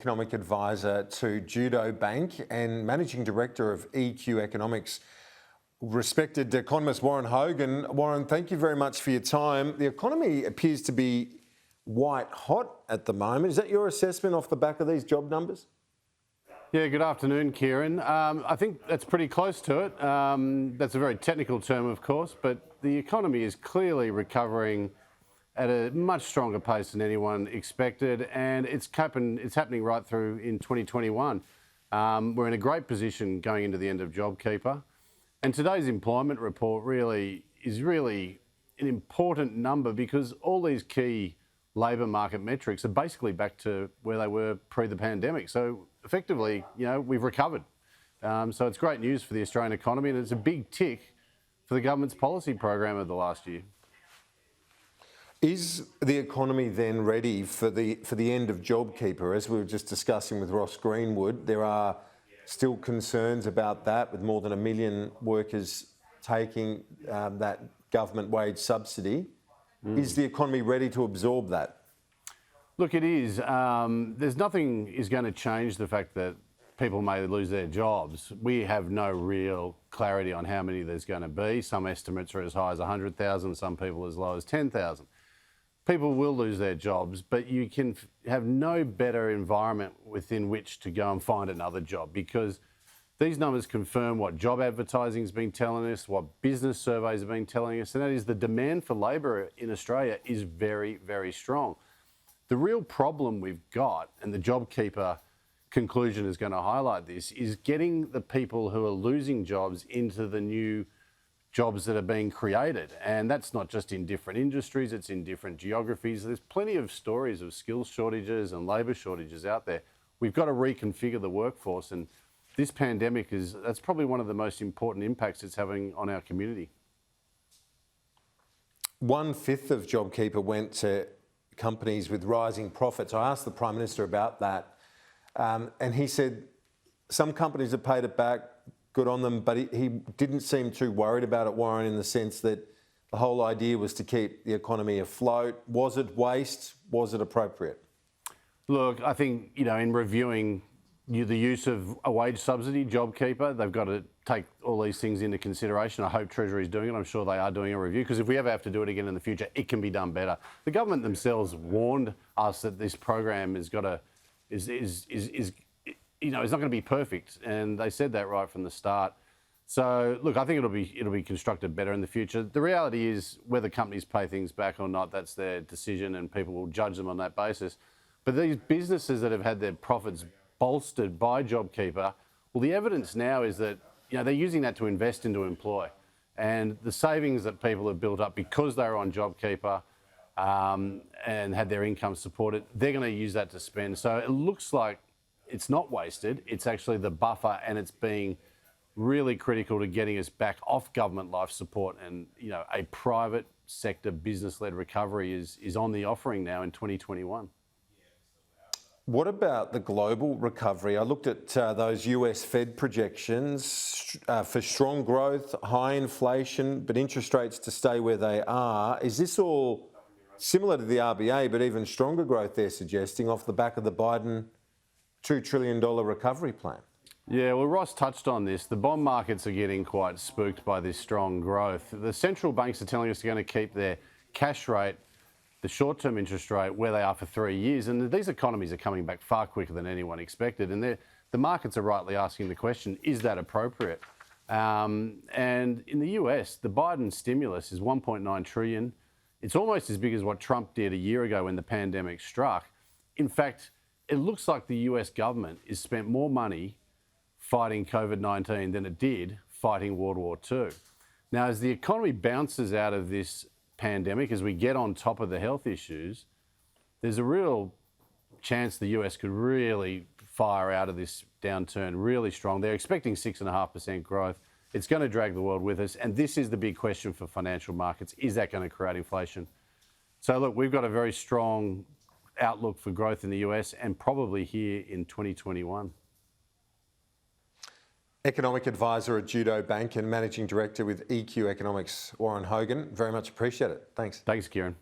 Economic Advisor to Judo Bank and Managing Director of EQ Economics, respected economist Warren Hogan. Warren, thank you very much for your time. The economy appears to be white hot at the moment. Is that your assessment off the back of these job numbers? Yeah, good afternoon, Kieran. I think that's pretty close to it. That's a very technical term, of course, but the economy is clearly recovering at a much stronger pace than anyone expected, and it's happening right through in 2021. We're in a great position going into the end of JobKeeper, and today's employment report is really an important number because all these key labour market metrics are basically back to where they were pre the pandemic. So effectively, we've recovered. So it's great news for the Australian economy, and it's a big tick for the government's policy program of the last year. Is the economy then ready for the end of JobKeeper? As we were just discussing with Ross Greenwood, there are still concerns about that, with more than 1 million workers taking that government wage subsidy. Is the economy ready to absorb that? Look, it is. There's nothing is going to change the fact that people may lose their jobs. We have no real clarity on how many there's going to be. Some estimates are as high as 100,000, some people as low as 10,000. People will lose their jobs, but you can have no better environment within which to go and find another job, because these numbers confirm what job advertising has been telling us, what business surveys have been telling us, and that is the demand for labour in Australia is very, very strong. The real problem we've got, and the JobKeeper conclusion is going to highlight this, is getting the people who are losing jobs into the new jobs that are being created. And that's not just in different industries, it's in different geographies. There's plenty of stories of skills shortages and labour shortages out there. We've got to reconfigure the workforce, and this pandemic that's probably one of the most important impacts it's having on our community. 1/5 of JobKeeper went to companies with rising profits. I asked the Prime Minister about that, and he said some companies have paid it back, good on them, but he didn't seem too worried about it, Warren, in the sense that the whole idea was to keep the economy afloat. Was it waste? Was it appropriate? Look, I think, in reviewing the use of a wage subsidy, JobKeeper, they've got to take all these things into consideration. I hope Treasury is doing it. I'm sure they are doing a review, because if we ever have to do it again in the future, it can be done better. The government themselves warned us that this program is not going to be perfect, and they said that right from the start. So, look, I think it'll be constructed better in the future. The reality is, whether companies pay things back or not, that's their decision, and people will judge them on that basis. But these businesses that have had their profits bolstered by JobKeeper, well, the evidence now is that they're using that to invest into employ, and the savings that people have built up because they were on JobKeeper and had their income supported, they're going to use that to spend. So it looks like it's not wasted. It's actually the buffer, and it's being really critical to getting us back off government life support, and a private sector business-led recovery is on the offering now in 2021. What about the global recovery? I looked at those US Fed projections for strong growth, high inflation, but interest rates to stay where they are. Is this all similar to the RBA, but even stronger growth they're suggesting off the back of the Biden $2 trillion recovery plan? Yeah, well, Ross touched on this. The bond markets are getting quite spooked by this strong growth. The central banks are telling us they're going to keep their cash rate, the short-term interest rate, where they are for 3 years. And these economies are coming back far quicker than anyone expected. And the markets are rightly asking the question, is that appropriate? And in the US, the Biden stimulus is $1.9 trillion. It's almost as big as what Trump did a year ago when the pandemic struck. In fact, it looks like the US government has spent more money fighting COVID-19 than it did fighting World War II. Now, as the economy bounces out of this pandemic, as we get on top of the health issues, there's a real chance the US could really fire out of this downturn really strong. They're expecting 6.5% growth. It's going to drag the world with us. And this is the big question for financial markets. Is that going to create inflation? So, look, we've got a very strong outlook for growth in the US, and probably here in 2021. Economic Advisor at Judo Bank and Managing Director with EQ Economics, Warren Hogan. Very much appreciate it. Thanks. Thanks, Kieran.